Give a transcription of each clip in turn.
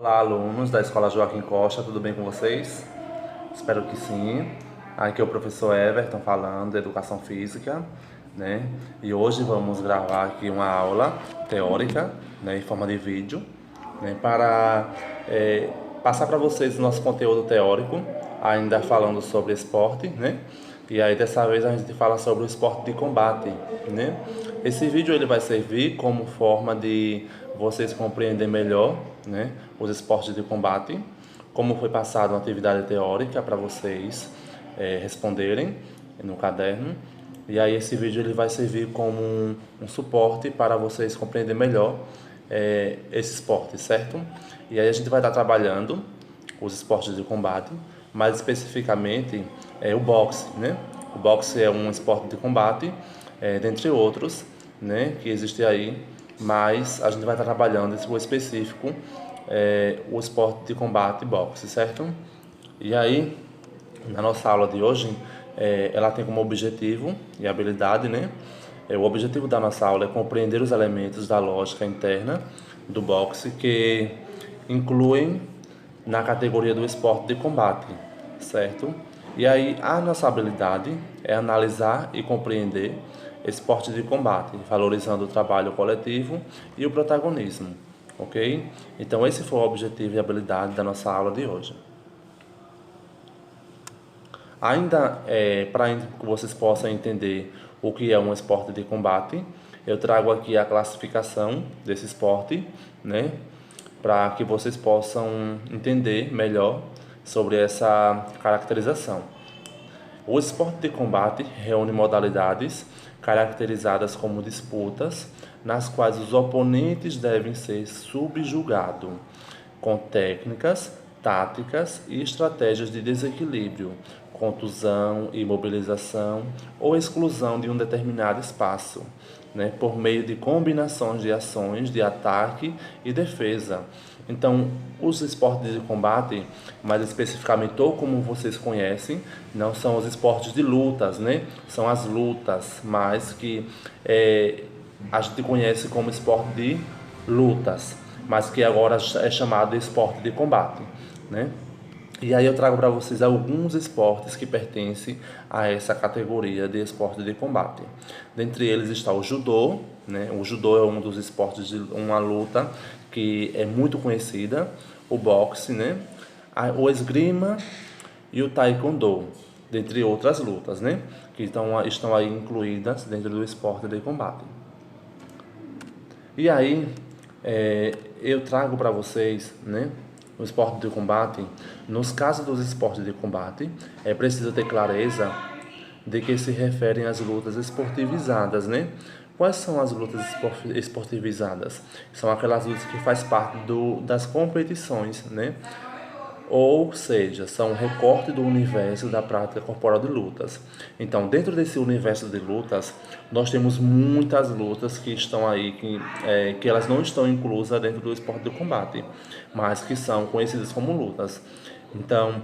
Olá, alunos da Escola Joaquim Costa, tudo bem com vocês? Espero que sim. Aqui é o professor Everton falando de Educação Física, né? E hoje vamos gravar aqui uma aula teórica, né, em forma de vídeo, né, para passar para vocês o nosso conteúdo teórico, ainda falando sobre esporte, né? E aí dessa vez a gente fala sobre o esporte de combate, né? Esse vídeo ele vai servir como forma de vocês compreenderem melhor, né, os esportes de combate, como foi passada uma atividade teórica para vocês responderem no caderno. E aí esse vídeo ele vai servir como um suporte para vocês compreenderem melhor esse esporte, certo? E aí a gente vai estar trabalhando os esportes de combate, mais especificamente o boxe, né? O boxe é um esporte de combate, dentre outros, né, que existe aí, mas a gente vai estar trabalhando esse específico, o esporte de combate boxe, certo? E aí, na nossa aula de hoje, ela tem como objetivo e habilidade, né? O objetivo da nossa aula é compreender os elementos da lógica interna do boxe que incluem na categoria do esporte de combate, certo? E aí a nossa habilidade é analisar e compreender esporte de combate, valorizando o trabalho coletivo e o protagonismo, ok? Então esse foi o objetivo e habilidade da nossa aula de hoje. Ainda para que vocês possam entender o que é um esporte de combate, eu trago aqui a classificação desse esporte, né? Para que vocês possam entender melhor sobre essa caracterização. O esporte de combate reúne modalidades caracterizadas como disputas, nas quais os oponentes devem ser subjugados, com técnicas, táticas e estratégias de desequilíbrio, contusão, imobilização ou exclusão de um determinado espaço, né, por meio de combinações de ações de ataque e defesa. Então, os esportes de combate, mais especificamente, ou como vocês conhecem, não são os esportes de lutas, né? São as lutas, mas que a gente conhece como esporte de lutas, mas que agora é chamado de esporte de combate, né? E aí eu trago para vocês alguns esportes que pertencem a essa categoria de esporte de combate. Dentre eles está o judô, né? O judô é um dos esportes de uma luta que é muito conhecida, o boxe, né? O esgrima e o taekwondo, dentre outras lutas, né? Que estão aí incluídas dentro do esporte de combate. E aí, eu trago para vocês, né, o esporte de combate. Nos casos dos esportes de combate, é preciso ter clareza de que se referem às lutas esportivizadas, né? Quais são as lutas esportivizadas? São aquelas lutas que faz parte das competições, né? Ou seja, são um recorte do universo da prática corporal de lutas. Então, dentro desse universo de lutas, nós temos muitas lutas que estão aí, que elas não estão inclusas dentro do esporte de combate, mas que são conhecidas como lutas. Então,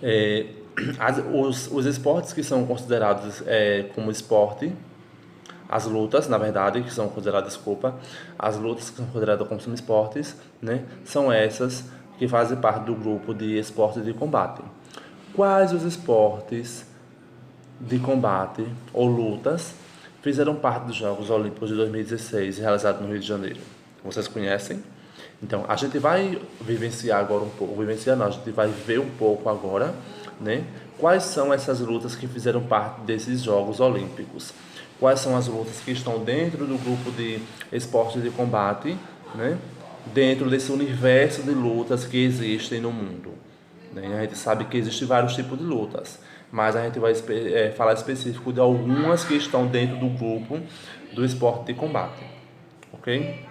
é, os esportes que são considerados como esporte, as lutas, na verdade, que são consideradas, desculpa, as lutas que são consideradas como esportes, né, são essas que fazem parte do grupo de esportes de combate. Quais os esportes de combate ou lutas fizeram parte dos Jogos Olímpicos de 2016, realizados no Rio de Janeiro? Vocês conhecem? Então, a gente vai vivenciar agora um pouco, vivenciar não, a gente vai ver um pouco agora, né? Quais são essas lutas que fizeram parte desses Jogos Olímpicos? Quais são as lutas que estão dentro do grupo de esportes de combate, né? Dentro desse universo de lutas que existem no mundo, né? A gente sabe que existem vários tipos de lutas, mas a gente vai falar específico de algumas que estão dentro do grupo do esporte de combate, ok?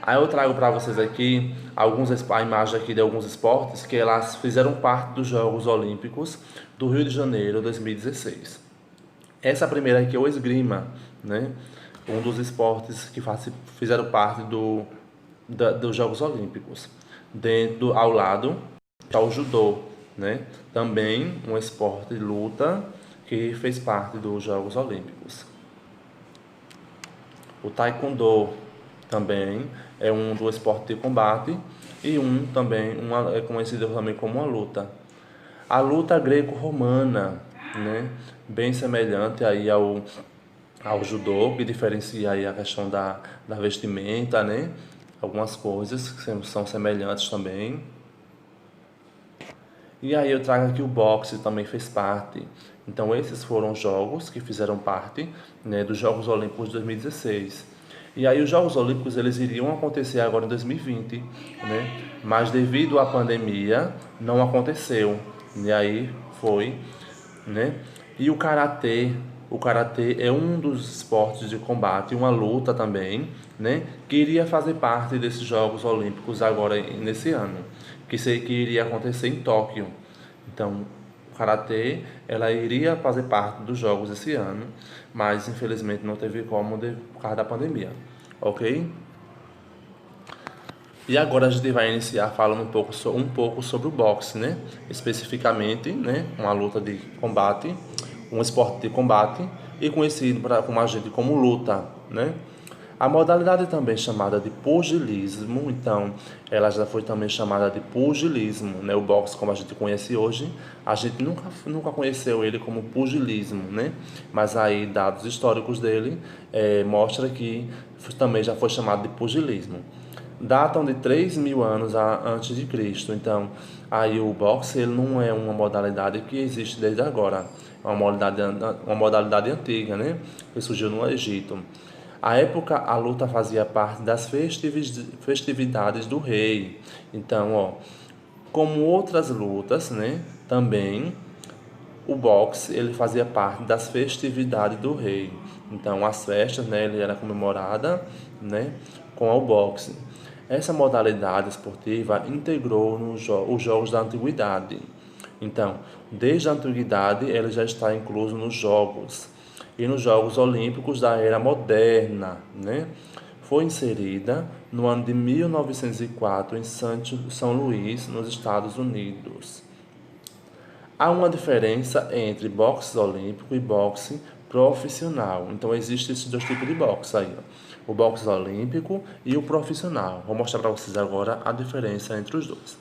Aí eu trago para vocês aqui a imagem aqui de alguns esportes que elas fizeram parte dos Jogos Olímpicos do Rio de Janeiro 2016. Essa primeira aqui é o esgrima, né? Um dos esportes que fizeram parte dos Jogos Olímpicos. Dentro, ao lado, está o judô, né? Também um esporte de luta que fez parte dos Jogos Olímpicos. O taekwondo também é um do esporte de combate e um também é conhecido também como uma luta. A luta greco-romana, né, bem semelhante aí ao judô, que diferencia aí a questão da vestimenta, né, algumas coisas que são semelhantes também. E aí eu trago aqui o boxe também fez parte. Então esses foram os jogos que fizeram parte, né, dos Jogos Olímpicos de 2016. E aí os Jogos Olímpicos eles iriam acontecer agora em 2020, né? Mas devido à pandemia não aconteceu. E aí foi, né? E o karatê é um dos esportes de combate, uma luta também, né? Que iria fazer parte desses Jogos Olímpicos agora nesse ano, que iria acontecer em Tóquio. Então, o karatê, ela iria fazer parte dos Jogos esse ano, mas infelizmente não teve como por causa da pandemia, ok? E agora a gente vai iniciar falando um pouco sobre o boxe, né? Especificamente, né? Uma luta de combate, um esporte de combate e conhecido como a gente como luta, né? A modalidade também chamada de pugilismo, então ela já foi também chamada de pugilismo, né? O boxe como a gente conhece hoje, a gente nunca conheceu ele como pugilismo, né? Mas aí dados históricos dele mostra que também já foi chamado de pugilismo. Datam de 3.000 anos antes de Cristo, então aí o boxe ele não é uma modalidade que existe desde agora, é uma modalidade antiga, né? Que surgiu no Egito. À época, a luta fazia parte das festividades do rei. Então, ó, como outras lutas, né, também o boxe ele fazia parte das festividades do rei. Então, as festas, né, ele era comemorada, né, com o boxe. Essa modalidade esportiva integrou os jogos da antiguidade. Então, desde a antiguidade, ele já está incluso nos jogos e nos Jogos Olímpicos da era moderna, né? Foi inserida no ano de 1904 em São Luís, nos Estados Unidos. Há uma diferença entre boxe olímpico e boxe profissional. Então, existem esses dois tipos de boxe aí, ó. O boxe olímpico e o profissional. Vou mostrar para vocês agora a diferença entre os dois.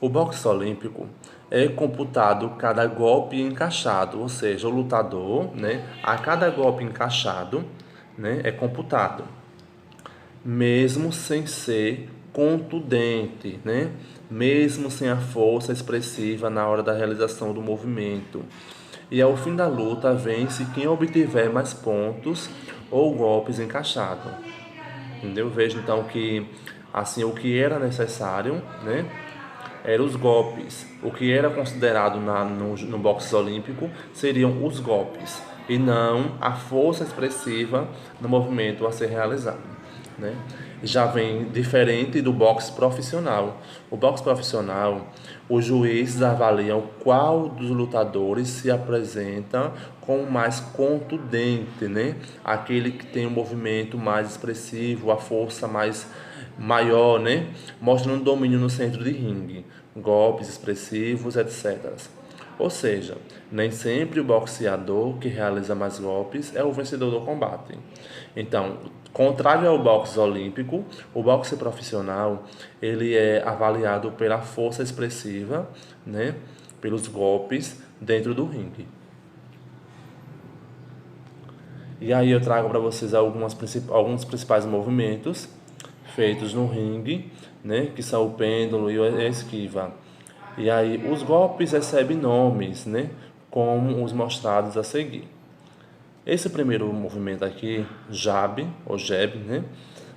O boxe olímpico é computado cada golpe encaixado, ou seja, o lutador, né, a cada golpe encaixado, né, é computado, mesmo sem ser contundente, né, mesmo sem a força expressiva na hora da realização do movimento. E ao fim da luta vence quem obtiver mais pontos ou golpes encaixados. Entendeu? Vejo então que assim o que era necessário, né, eram os golpes. O que era considerado no boxe olímpico seriam os golpes e não a força expressiva no movimento a ser realizado, né? Já vem diferente do boxe profissional. O boxe profissional, os juízes avaliam qual dos lutadores se apresenta como mais contundente, né? Aquele que tem um movimento mais expressivo, a força mais maior, né? Mostrando domínio no centro de ringue, golpes expressivos, etc. Ou seja, nem sempre o boxeador que realiza mais golpes é o vencedor do combate. Então, contrário ao boxe olímpico, o boxe profissional ele é avaliado pela força expressiva, né? Pelos golpes dentro do ringue. E aí eu trago para vocês alguns principais movimentos feitos no ringue, né, que são o pêndulo e a esquiva. E aí os golpes recebem nomes, né, como os mostrados a seguir. Esse primeiro movimento aqui, jab ou jab, né,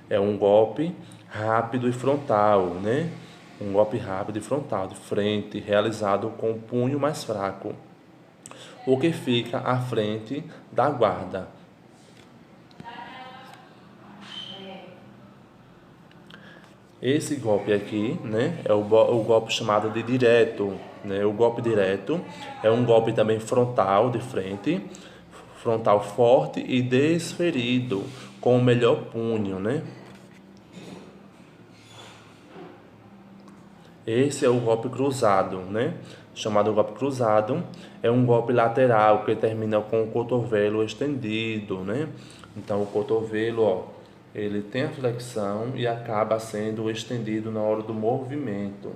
é um golpe rápido e frontal, né, um golpe rápido e frontal de frente, realizado com o punho mais fraco, o que fica à frente da guarda. Esse golpe aqui, né, é o golpe chamado de direto, né? O golpe direto é um golpe também frontal, de frente, frontal forte e desferido, com o melhor punho, né? Esse é o golpe cruzado, né? Chamado golpe cruzado, é um golpe lateral que termina com o cotovelo estendido, né? Então o cotovelo, ó, ele tem a flexão e acaba sendo estendido na hora do movimento.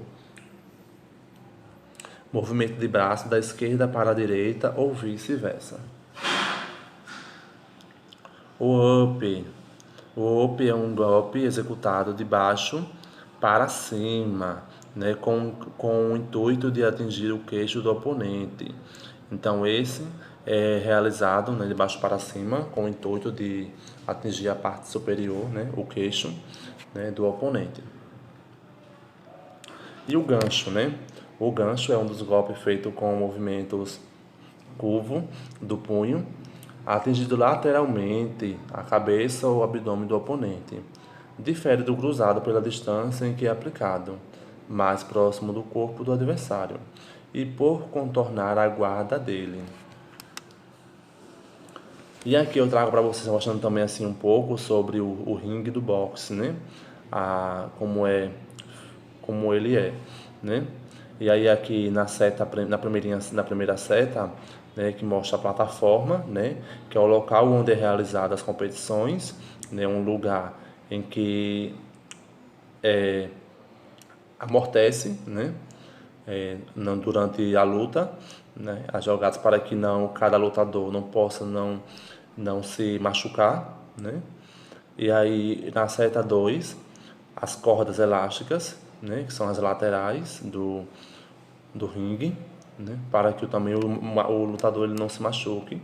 Movimento de braço da esquerda para a direita ou vice-versa. O up. O up é um golpe executado de baixo para cima, né, com o intuito de atingir o queixo do oponente. Então esse é realizado, né, de baixo para cima, com o intuito de atingir a parte superior, né, o queixo, né, do oponente. E o gancho, né? O gancho é um dos golpes feito com movimentos curvo do punho, atingido lateralmente a cabeça ou abdômen do oponente. Difere do cruzado pela distância em que é aplicado, mais próximo do corpo do adversário, e por contornar a guarda dele. E aqui eu trago para vocês mostrando também assim um pouco sobre o ringue do boxe, né? Como ele é, né? E aí aqui na primeira seta, né, que mostra a plataforma, né, que é o local onde é realizada as competições, né, um lugar em que amortece, né, não durante a luta, né, as jogadas para que cada lutador não possa não se machucar, né? E aí na seta 2 as cordas elásticas, né, que são as laterais do ringue, né, para que também o lutador ele não se machuque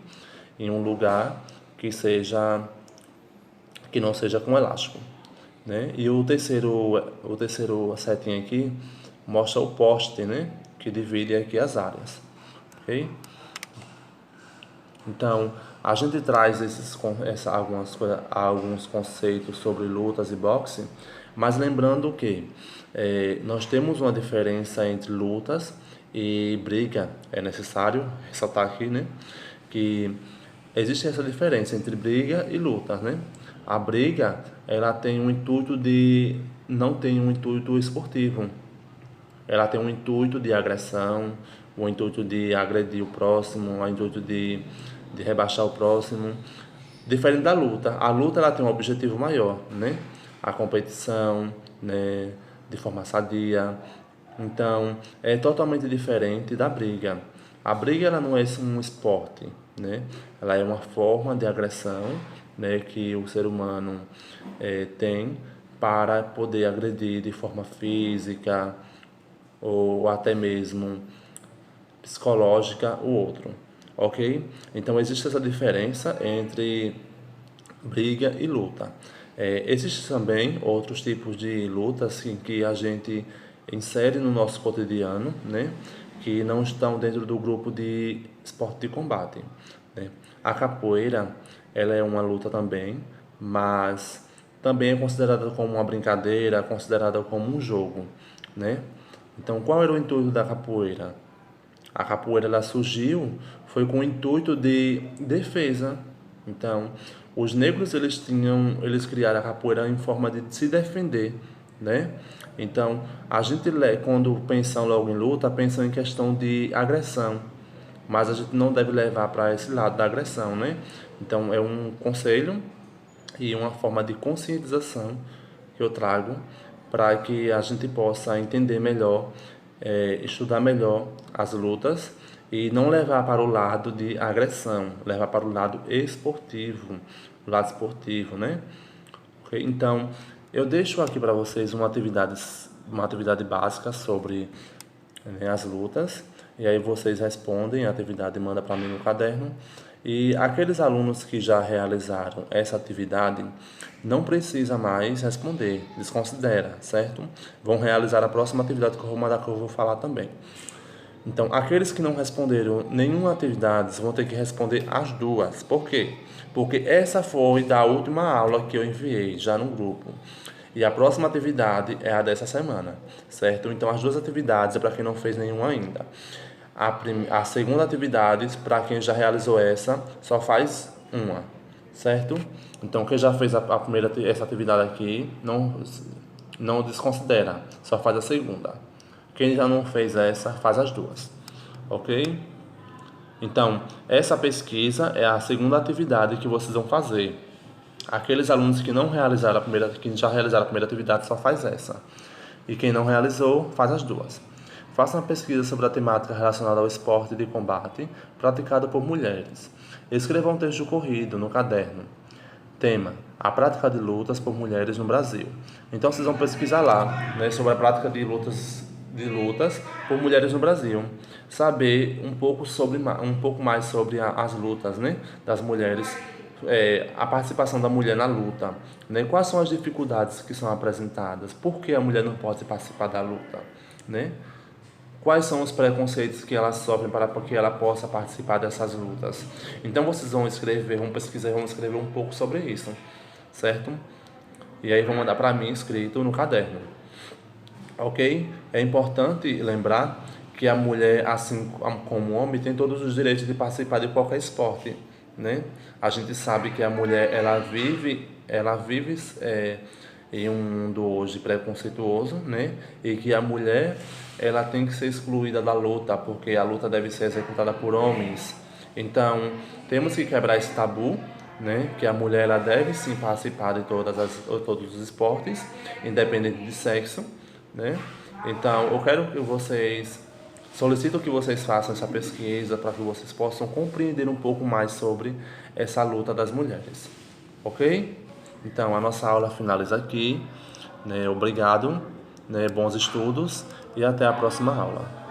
em um lugar que não seja com elástico, né? E o terceiro setinha aqui mostra o poste, né, que divide aqui as áreas, ok? Então a gente traz alguns conceitos sobre lutas e boxe, mas lembrando que nós temos uma diferença entre lutas e briga. É necessário ressaltar aqui, né, que existe essa diferença entre briga e luta, né? A briga, ela tem um intuito não tem um intuito esportivo. Ela tem um intuito de agressão, o intuito de agredir o próximo, o intuito de rebaixar o próximo. Diferente da luta. A luta ela tem um objetivo maior, né? A competição, né? De forma sadia. Então, é totalmente diferente da briga. A briga ela não é um esporte, né? Ela é uma forma de agressão, né? Que o ser humano tem para poder agredir de forma física ou até mesmo psicológica o outro, ok? Então existe essa diferença entre briga e luta. Existem também outros tipos de lutas que a gente insere no nosso cotidiano, né? Que não estão dentro do grupo de esporte de combate, né? A capoeira, ela é uma luta também, mas também é considerada como uma brincadeira, considerada como um jogo, né? Então, qual era o intuito da capoeira? A capoeira ela surgiu foi com o intuito de defesa. Então, os negros eles criaram a capoeira em forma de se defender, né? Então, a gente quando pensa logo em luta, pensa em questão de agressão, mas a gente não deve levar para esse lado da agressão, né? Então, é um conselho e uma forma de conscientização que eu trago para que a gente possa entender melhor, estudar melhor as lutas e não levar para o lado de agressão, levar para o lado esportivo, né? Ok? Então, eu deixo aqui para vocês uma atividade básica sobre, né, as lutas, e aí vocês respondem a atividade e mandam para mim no caderno. E aqueles alunos que já realizaram essa atividade não precisa mais responder, desconsidera, certo? Vão realizar a próxima atividade que eu vou mandar, que eu vou falar também. Então, aqueles que não responderam nenhuma atividade vão ter que responder as duas. Por quê? Porque essa foi da última aula que eu enviei já no grupo. E a próxima atividade é a dessa semana, certo? Então, as duas atividades é para quem não fez nenhuma ainda. A segunda atividade, para quem já realizou essa, só faz uma, certo? Então, quem já fez essa atividade aqui, não desconsidera, só faz a segunda. Quem já não fez essa, faz as duas, ok? Então, essa pesquisa é a segunda atividade que vocês vão fazer. Aqueles alunos que não realizaram que já realizaram a primeira atividade só faz essa. E quem não realizou, faz as duas. Faça uma pesquisa sobre a temática relacionada ao esporte de combate praticado por mulheres. Escreva um texto corrido no caderno. Tema: a prática de lutas por mulheres no Brasil. Então vocês vão pesquisar lá, né, sobre a prática de lutas por mulheres no Brasil. Saber um pouco mais sobre as lutas, né, das mulheres, a participação da mulher na luta, né? Quais são as dificuldades que são apresentadas? Por que a mulher não pode participar da luta, né? Quais são os preconceitos que ela sofre para que ela possa participar dessas lutas? Então vocês vão escrever, vão pesquisar, vão escrever um pouco sobre isso, certo? E aí vão mandar para mim escrito no caderno, ok? É importante lembrar que a mulher, assim como o homem, tem todos os direitos de participar de qualquer esporte, né? A gente sabe que a mulher ela vive em um mundo hoje preconceituoso, né? E que a mulher ela tem que ser excluída da luta, porque a luta deve ser executada por homens. Então, temos que quebrar esse tabu, né? Que a mulher ela deve sim participar de todos os esportes, independente de sexo, né? Então, eu quero que vocês solicito que vocês façam essa pesquisa para que vocês possam compreender um pouco mais sobre essa luta das mulheres, ok? Então, a nossa aula finaliza aqui, né? Obrigado, né? Bons estudos e até a próxima aula.